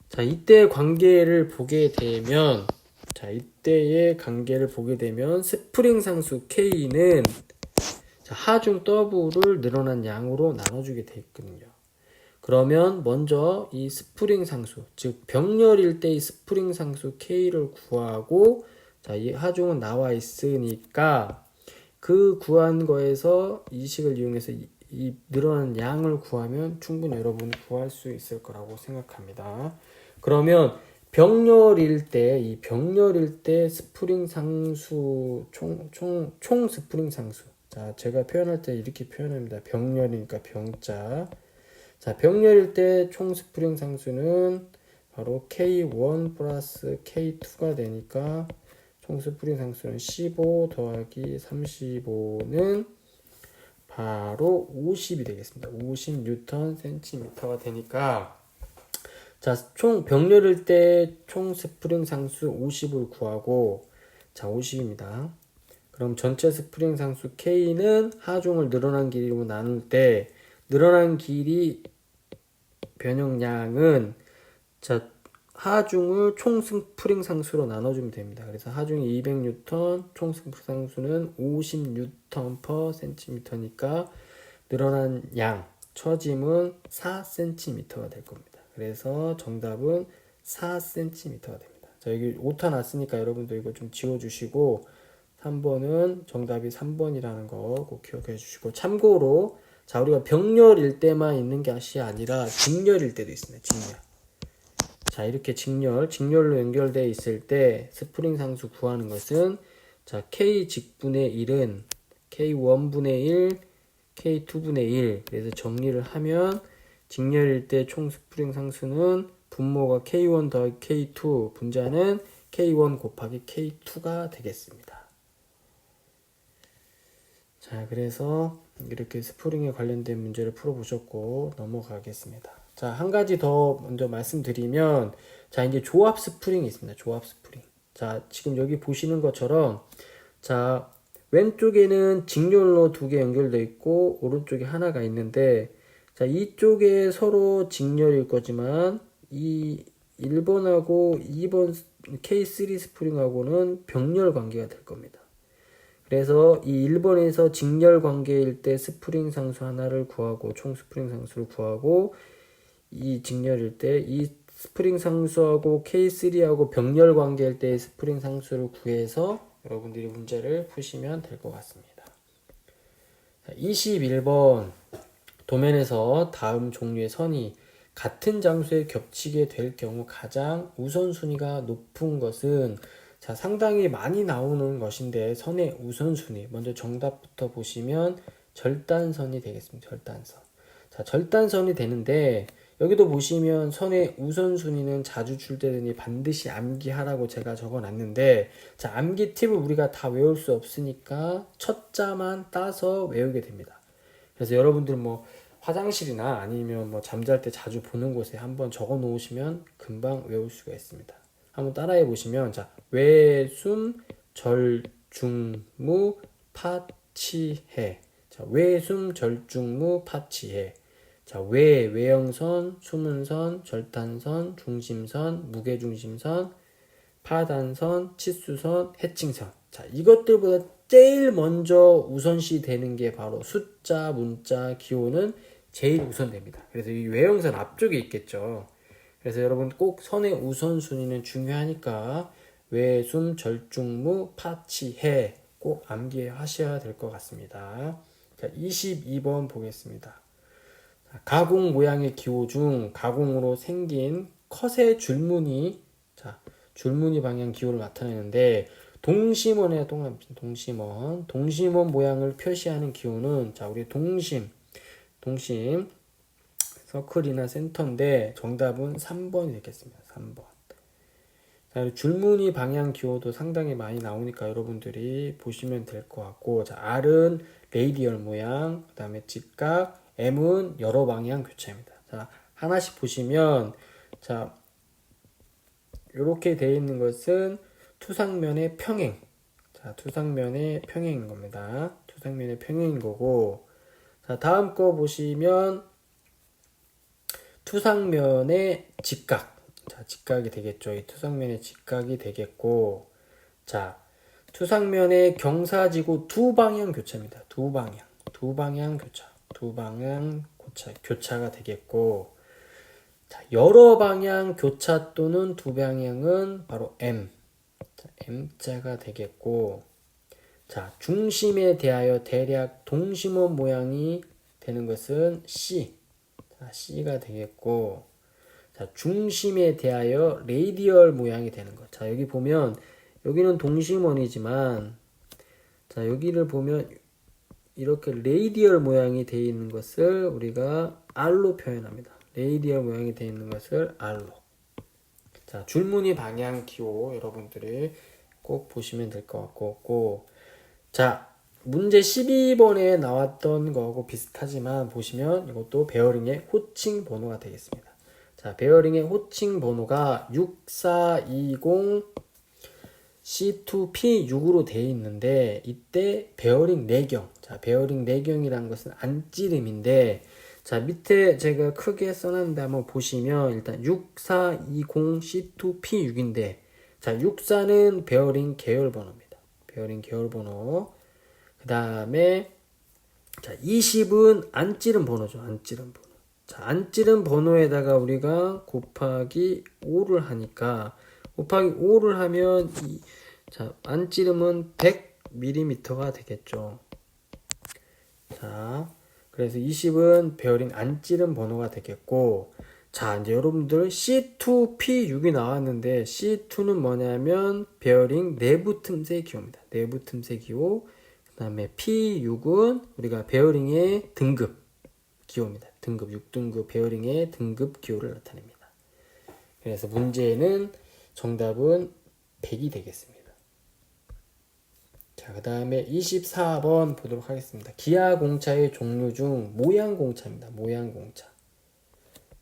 자, 이때 관계를 보게 되면 자, 이때의 관계를 보게 되면 스프링 상수 K는 자, 하중 W를 늘어난 양으로 나눠주게 되어 있거든요. 그러면 먼저 이 스프링 상수, 즉 병렬일 때 이 스프링 상수 K를 구하고 자, 이 하중은 나와 있으니까 그 구한 거에서 이 식을 이용해서 이 늘어난 양을 구하면 충분히 여러분이 구할 수 있을 거라고 생각합니다. 그러면 병렬일 때 스프링 상수 총 스프링 상수. 자, 제가 표현할 때 이렇게 표현합니다. 병렬이니까 병자. 자, 병렬일 때 총 스프링 상수는 바로 K1 플러스 K2가 되니까 총 스프링 상수는 15 더하기 35는 바로 50이 되겠습니다. 50 뉴턴 센티미터가 되니까 자, 총 병렬일 때 총 스프링 상수 50을 구하고 자, 50입니다. 그럼 전체 스프링 상수 K는 하중을 늘어난 길이로 나눌 때 늘어난 길이 변형량은 자, 하중을 총 스프링 상수로 나눠주면 됩니다. 그래서 하중이 200N, 총 스프링 상수는 50N/cm니까 늘어난 양, 처짐은 4cm가 될 겁니다. 그래서 정답은 4cm가 됩니다. 자, 여기 오타 났으니까 여러분들 이거 좀 지워주시고 3번은 정답이 3번이라는 거 꼭 기억해 주시고, 참고로 자, 우리가 병렬일 때만 있는 것이 아니라 직렬일 때도 있습니다. 직렬. 자, 이렇게 직렬로 연결되어 있을 때 스프링 상수 구하는 것은, 자, K 직분의 1은 K1분의 1, K2분의 1. 그래서 정리를 하면 직렬일 때 총 스프링 상수는 분모가 K1 더하기 K2, 분자는 K1 곱하기 K2가 되겠습니다. 자, 그래서 이렇게 스프링에 관련된 문제를 풀어보셨고 넘어가겠습니다. 자, 한 가지 더 먼저 말씀드리면, 자, 이제 조합 스프링이 있습니다. 조합 스프링. 자, 지금 여기 보시는 것처럼, 자, 왼쪽에는 직렬로 2개 연결되어 있고 오른쪽에 하나가 있는데, 자, 이쪽에 서로 직렬일 거지만 이 1번하고 2번 K3 스프링하고는 병렬 관계가 될 겁니다. 그래서 이 1번에서 직렬 관계일 때 스프링 상수 하나를 구하고, 총 스프링 상수를 구하고, 이 직렬일 때 이 스프링 상수하고 K3하고 병렬 관계일 때 스프링 상수를 구해서 여러분들이 문제를 푸시면 될 것 같습니다. 21번 도면에서 다음 종류의 선이 같은 장소에 겹치게 될 경우 가장 우선순위가 높은 것은, 자, 상당히 많이 나오는 것인데, 선의 우선순위 먼저 정답부터 보시면 절단선이 되겠습니다. 절단선. 자, 절단선이 되는데 여기도 보시면 선의 우선순위는 자주 출제되니 반드시 암기하라고 제가 적어놨는데, 자, 암기 팁을 우리가 다 외울 수 없으니까 첫 자만 따서 외우게 됩니다. 그래서 여러분들 뭐 화장실이나 아니면 뭐 잠잘 때 자주 보는 곳에 한번 적어 놓으시면 금방 외울 수가 있습니다. 한번 따라해 보시면, 자, 외숨 절중무 파치해. 자, 외숨 절중무 파치해. 자, 외형선, 수문선, 절단선, 중심선, 무게중심선, 파단선, 치수선, 해칭선. 자, 이것들보다 제일 먼저 우선시 되는 게 바로 숫자, 문자, 기호는 제일 우선됩니다. 그래서 이 외형선 앞쪽에 있겠죠. 그래서 여러분 꼭 선의 우선순위는 중요하니까 외숨, 절중무, 파치해 꼭 암기하셔야 될 것 같습니다. 자, 22번 보겠습니다. 가공 모양의 기호 중 가공으로 생긴 컷의 줄무늬, 자, 줄무늬 방향 기호를 나타내는데, 동심원에 동심원 모양을 표시하는 기호는, 자, 우리 동심 서클이나 센터인데 정답은 3번이 되겠습니다. 3번. 자, 줄무늬 방향 기호도 상당히 많이 나오니까 여러분들이 보시면 될 것 같고, 자, R은 레이디얼 모양, 그 다음에 직각, M은 여러 방향 교차입니다. 자, 하나씩 보시면, 자, 이렇게 되어 있는 것은 투상면의 평행. 자, 투상면의 평행인 겁니다. 투상면의 평행인 거고, 자, 다음 거 보시면 투상면의 직각. 자, 직각이 되겠죠. 이 투상면의 직각이 되겠고, 자, 투상면의 경사지구 두 방향 교차입니다. 두 방향 교차가 되겠고, 자, 여러 방향 교차 또는 두 방향은 바로 M. 자, M자가 되겠고, 자, 중심에 대하여 대략 동심원 모양이 되는 것은 C. 자, C가 되겠고, 자, 중심에 대하여 레이디얼 모양이 되는 것. 자, 여기 보면 여기는 동심원이지만, 자, 여기를 보면 이렇게 레이디얼 모양이 되어 있는 것을 우리가 R로 표현합니다. 레이디얼 모양이 되어 있는 것을 R로. 자, 줄무늬 방향 기호 여러분들이 꼭 보시면 될 것 같고, 자, 문제 12번에 나왔던 거하고 비슷하지만 보시면 이것도 베어링의 호칭 번호가 되겠습니다. 자, 베어링의 호칭 번호가 6420 C2P6으로 되어 있는데, 이때 베어링 내경. 자, 베어링 내경이라는 것은 안찌름인데, 자, 밑에 제가 크게 써놨는데 한번 보시면 일단 6420C2P6인데 자, 64는 베어링 계열 번호입니다. 베어링 계열 번호. 그 다음에 자, 20은 안 찌른 번호죠. 안 찌른 번호. 자, 안 찌른 번호에다가 우리가 곱하기 5를 하니까 곱하기 5를 하면 자, 안 찌르면 100mm가 되겠죠. 자, 그래서 20은 베어링 안 찌른 번호가 되겠고, 자, 이제 여러분들 C2P6이 나왔는데 C2는 뭐냐면 베어링 내부 틈새 기호입니다. 내부 틈새 기호. 그 다음에 P6은 우리가 베어링의 등급 기호입니다. 등급 6등급 베어링의 등급 기호를 나타냅니다. 그래서 문제는 정답은 100이 되겠습니다. 자, 그 다음에 24번 보도록 하겠습니다. 기아 공차의 종류 중 모양 공차입니다. 모양 공차.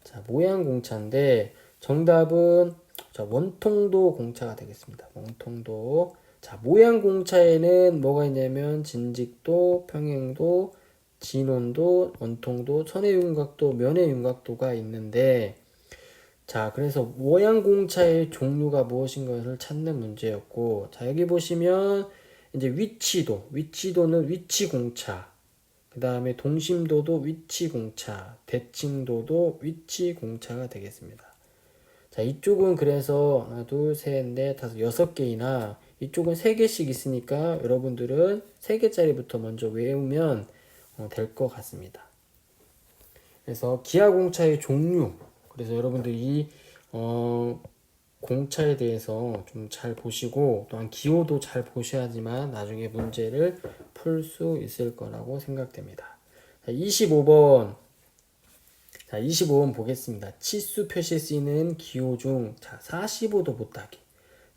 자, 모양 공차인데 정답은 자, 원통도 공차가 되겠습니다. 원통도. 자, 모양 공차에는 뭐가 있냐면 진직도, 평행도, 진원도, 원통도, 천의 윤곽도, 면의 윤곽도가 있는데 자, 그래서 모양 공차의 종류가 무엇인가를 찾는 문제였고 자, 여기 보시면 이제 위치도는 위치공차, 그 다음에 동심도도 위치공차, 대칭도도 위치공차가 되겠습니다. 자, 이쪽은 그래서 하나, 둘, 셋, 넷, 다섯, 6개이나 이쪽은 3개씩 있으니까 여러분들은 3개짜리부터 먼저 외우면 될 것 같습니다. 그래서 기아공차의 종류, 그래서 여러분들이 공차에 대해서 좀 잘 보시고 또한 기호도 잘 보셔야지만 나중에 문제를 풀 수 있을 거라고 생각됩니다. 자, 25번. 자, 25번 보겠습니다. 치수 표시에 쓰이는 기호 중 자, 45도 못따기.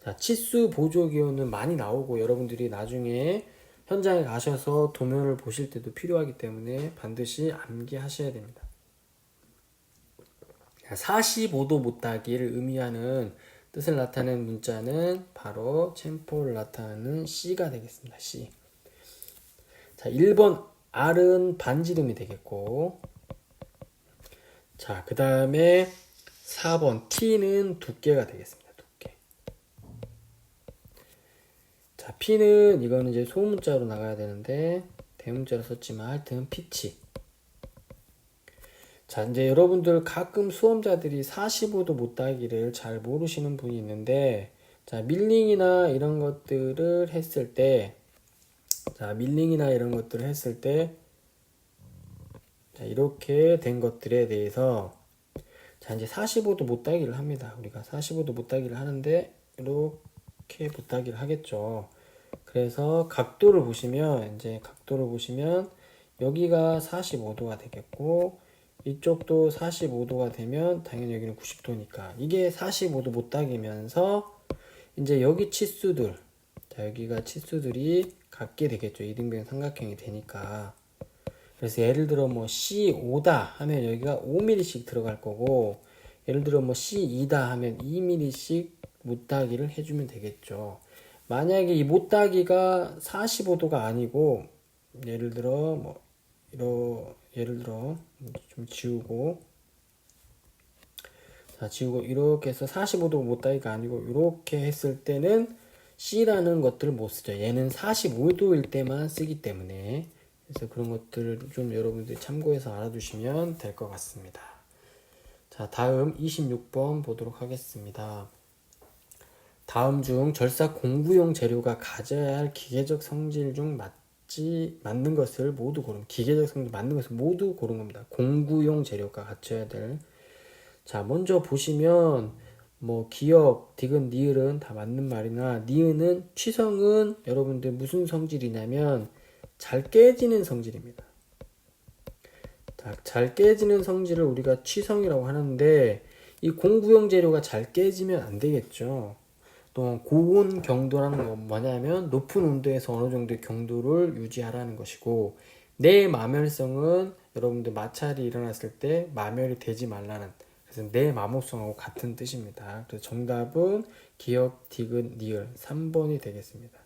자, 치수 보조 기호는 많이 나오고 여러분들이 나중에 현장에 가셔서 도면을 보실 때도 필요하기 때문에 반드시 암기하셔야 됩니다. 45도 못따기를 의미하는 뜻을 나타내는 문자는 바로 챔포를 나타내는 C가 되겠습니다. C. 자, 1번 R은 반지름이 되겠고 자, 그 다음에 4번 T는 두께가 되겠습니다. 두께. 자, P는 이거는 이제 소문자로 나가야 되는데 대문자로 썼지만 하여튼 피치. 자, 이제 여러분들 가끔 수험자들이 45도 못따기를 잘 모르시는 분이 있는데 자, 밀링이나 이런 것들을 했을 때 자, 자, 이렇게 된 것들에 대해서 자, 이제 45도 못따기를 합니다. 우리가 45도 못따기를 하는데 이렇게 못따기를 하겠죠. 그래서 각도를 보시면 여기가 45도가 되겠고 이쪽도 45도가 되면 당연히 여기는 90도니까 이게 45도 못따기면서 이제 여기 치수들 자, 여기가 치수들이 같게 되겠죠. 이등변 삼각형이 되니까. 그래서 예를 들어 뭐 C5다 하면 여기가 5mm씩 들어갈 거고 예를 들어 뭐 C2다 하면 2mm씩 못따기를 해주면 되겠죠. 만약에 이 못따기가 45도가 아니고 예를 들어 좀 지우고 자, 지우고 이렇게 해서 45도 못따기가 아니고 이렇게 했을 때는 C라는 것들을 못 쓰죠. 얘는 45도일 때만 쓰기 때문에 그래서 그런 것들을 좀 여러분들이 참고해서 알아두시면 될 것 같습니다. 자, 다음 26번 보도록 하겠습니다. 다음 중 절삭 공구용 재료가 가져야 할 기계적 성질 중 맞는 것을 모두 고른 기계적 성질 맞는 것을 모두 고른 겁니다. 공구용 재료가 갖춰야 될. 자, 먼저 보시면 뭐 기역, 디귿, 니을은 다 맞는 말이나 니은은 취성은 여러분들 무슨 성질이냐면 잘 깨지는 성질입니다. 잘 깨지는 성질을 우리가 취성이라고 하는데 이 공구용 재료가 잘 깨지면 안 되겠죠. 또 고온 경도라는 건 뭐냐면 높은 온도에서 어느 정도의 경도를 유지하라는 것이고 내마멸성은 여러분들 마찰이 일어났을 때 마멸이 되지 말라는 그래서 내마모성하고 같은 뜻입니다. 그래서 정답은 기역, 디귿, 니을 3번이 되겠습니다.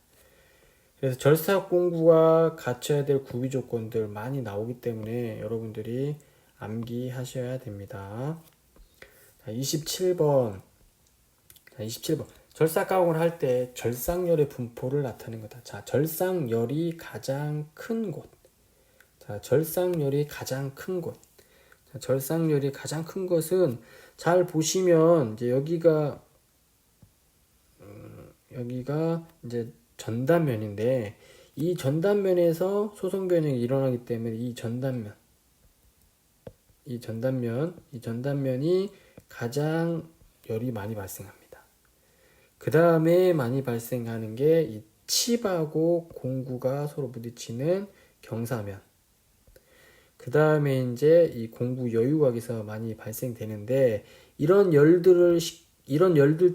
그래서 절삭공구가 갖춰야 될 구비 조건들 많이 나오기 때문에 여러분들이 암기하셔야 됩니다. 자, 27번. 자, 27번. 절삭가공을 할 때 절삭열의 분포를 나타내는 거다. 자, 절삭열이 가장 큰 곳. 자, 절삭열이 가장 큰 곳. 자, 절삭열이 가장 큰 것은 잘 보시면 이제 여기가 이제 전단면인데 이 전단면에서 소송 변형이 일어나기 때문에 이 전단면이 가장 열이 많이 발생합니다. 그 다음에 많이 발생하는 게 이 칩하고 공구가 서로 부딪히는 경사면. 그 다음에 이제 이 공구 여유각에서 많이 발생되는데 이런 열들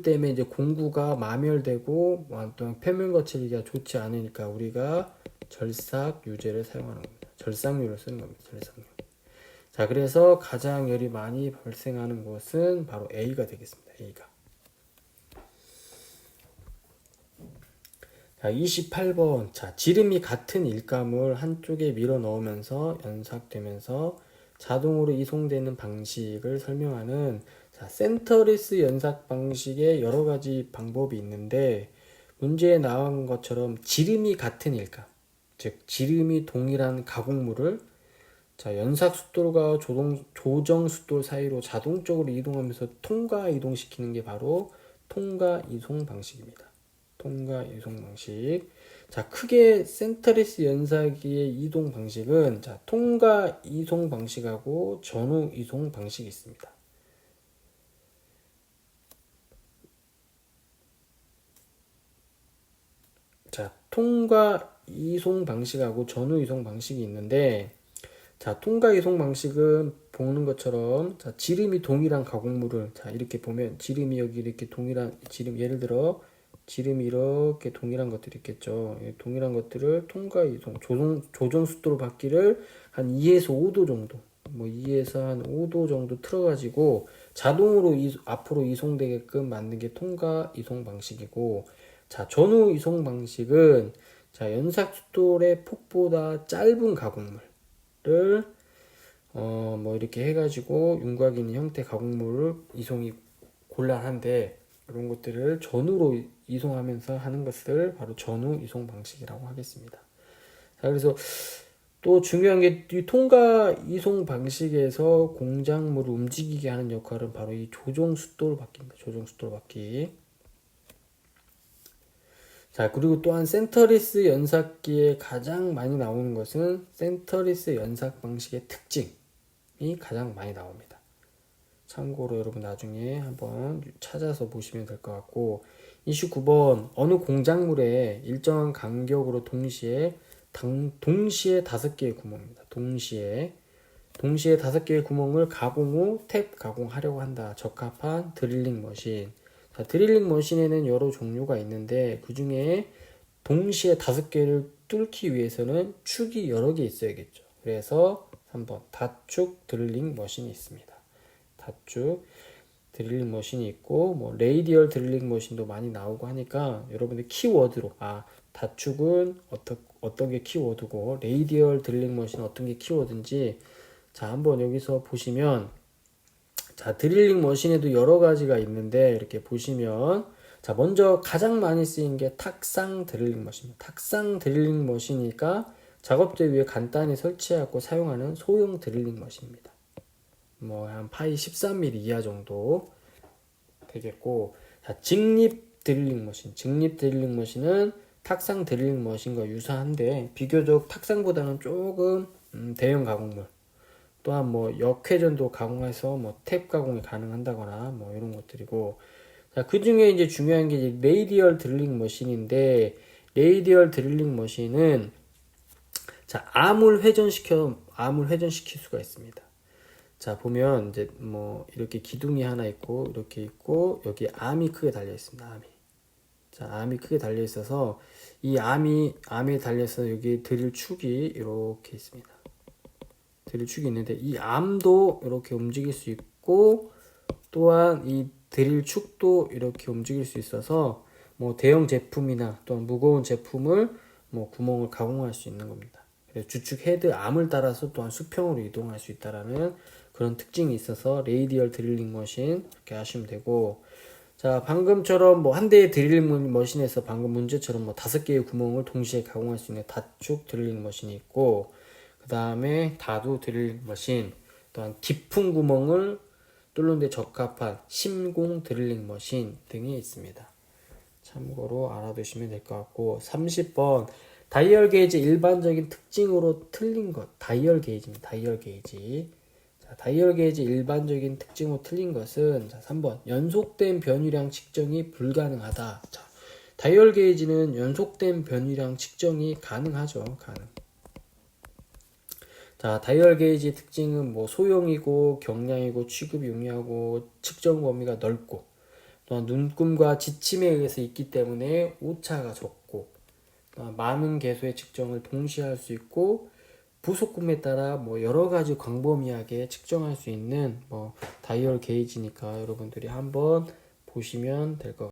때문에 이제 공구가 마멸되고 또한 표면 거칠기가 좋지 않으니까 우리가 절삭 유제를 사용하는 겁니다. 절삭유를 쓰는 겁니다. 절삭유. 자, 그래서 가장 열이 많이 발생하는 곳은 바로 A가 되겠습니다. A가. 자, 28번. 자, 지름이 같은 일감을 한쪽에 밀어 넣으면서 연삭되면서 자동으로 이송되는 방식을 설명하는 자, 센터리스 연삭 방식의 여러 가지 방법이 있는데 문제에 나온 것처럼 지름이 같은 일감, 즉 지름이 동일한 가공물을 자, 연삭 숫돌과 조정 숫돌 사이로 자동적으로 이동하면서 통과 이동시키는 게 바로 통과 이송 방식입니다. 통과 이송 방식. 자, 크게 센터리스 연사기의 이동 방식은 자, 통과 이송 방식하고 전후 이송 방식이 있습니다. 자, 통과 이송 방식하고 전후 이송 방식이 있는데 자, 통과 이송 방식은 보는 것처럼 자, 지름이 동일한 가공물을 자, 이렇게 보면 지름이 여기 이렇게 동일한 지름 예를 들어 지름이 이렇게 동일한 것들이 있겠죠. 동일한 것들을 통과 이송 조정速도로 바퀴를 한 2에서 5도 정도 뭐 2에서 한 5도 정도 틀어 가지고 자동으로 앞으로 이송되게끔 만든 게 통과 이송 방식이고 자, 전후 이송 방식은 자, 연삭 숫돌의 폭보다 짧은 가공물을 뭐 이렇게 해가지고 윤곽이 있는 형태 가공물을 이송이 곤란한데 이런 것들을 전후로 이송하면서 하는 것을 바로 전후 이송 방식이라고 하겠습니다. 자, 그래서 또 중요한 게 이 통과 이송 방식에서 공작물을 움직이게 하는 역할은 바로 이 조정 숫돌 바퀴입니다. 조정 숫돌 바퀴. 자, 그리고 또한 센터리스 연삭기에 가장 많이 나오는 것은 센터리스 연삭 방식의 특징이 가장 많이 나옵니다. 참고로 여러분 나중에 한번 찾아서 보시면 될 것 같고 29번 어느 공작물에 일정한 간격으로 동시에 5개의 구멍입니다. 동시에 5개의 구멍을 가공 후 탭 가공하려고 한다. 적합한 드릴링 머신. 자, 드릴링 머신에는 여러 종류가 있는데 그 중에 동시에 5개를 뚫기 위해서는 축이 여러 개 있어야겠죠. 그래서 3번 다축 드릴링 머신이 있습니다. 다축 드릴링 머신이 있고 뭐 레이디얼 드릴링 머신도 많이 나오고 하니까 여러분들 키워드로 다축은 어떤 게 키워드고 레이디얼 드릴링 머신은 어떤 게 키워드인지 자, 한번 여기서 보시면 자, 드릴링 머신에도 여러 가지가 있는데 이렇게 보시면 자, 먼저 가장 많이 쓰인 게 탁상 드릴링 머신입니다. 탁상 드릴링 머신이니까 작업대 위에 간단히 설치하고 사용하는 소형 드릴링 머신입니다. 뭐 한 파이 13mm 이하 정도 되겠고 자, 직립 드릴링 머신은 탁상 드릴링 머신과 유사한데 비교적 탁상보다는 조금 대형 가공물 또한 뭐 역회전도 가공해서 뭐 탭 가공이 가능한다거나 뭐 이런 것들이고 자, 그 중에 이제 중요한 게 이제 레이디얼 드릴링 머신인데 레이디얼 드릴링 머신은 자, 암을 회전시킬 수가 있습니다. 자, 보면 이제 뭐 이렇게 기둥이 하나 있고 이렇게 있고 여기 암이 크게 달려 있습니다. 자, 암이 크게 달려 있어서 이 암에 달려서 여기 드릴 축이 이렇게 있습니다. 드릴 축이 있는데 이 암도 이렇게 움직일 수 있고 또한 이 드릴 축도 이렇게 움직일 수 있어서 뭐 대형 제품이나 또는 무거운 제품을 뭐 구멍을 가공할 수 있는 겁니다. 그래서 주축 헤드 암을 따라서 또한 수평으로 이동할 수 있다라는 그런 특징이 있어서 레이디얼 드릴링 머신 이렇게 하시면 되고, 자 방금처럼 뭐 한 대의 드릴링 머신에서 방금 문제처럼 뭐 5개의 구멍을 동시에 가공할 수 있는 다축 드릴링 머신이 있고, 그 다음에 다두 드릴링 머신, 또한 깊은 구멍을 뚫는 데 적합한 심공 드릴링 머신 등이 있습니다. 참고로 알아두시면 될 것 같고, 30번 다이얼 게이지 일반적인 특징으로 틀린 것. 다이얼 게이지입니다. 다이얼 게이지. 자, 다이얼 게이지 일반적인 특징으로 틀린 것은, 자, 3번 연속된 변유량 측정이 불가능하다. 자, 다이얼 게이지는 연속된 변유량 측정이 가능하죠. 가능. 자, 다이얼 게이지 특징은 뭐 소형이고 경량이고 취급이 용이하고 측정 범위가 넓고, 또한 눈금과 지침에 의해서 있기 때문에 오차가 적고, 많은 개수의 측정을 동시에 할 수 있고, 부속품에 따라 뭐 여러 가지 광범위하게 측정할 수 있는 뭐 다이얼 게이지니까 여러분들이 한번 보시면 될 것 같아요.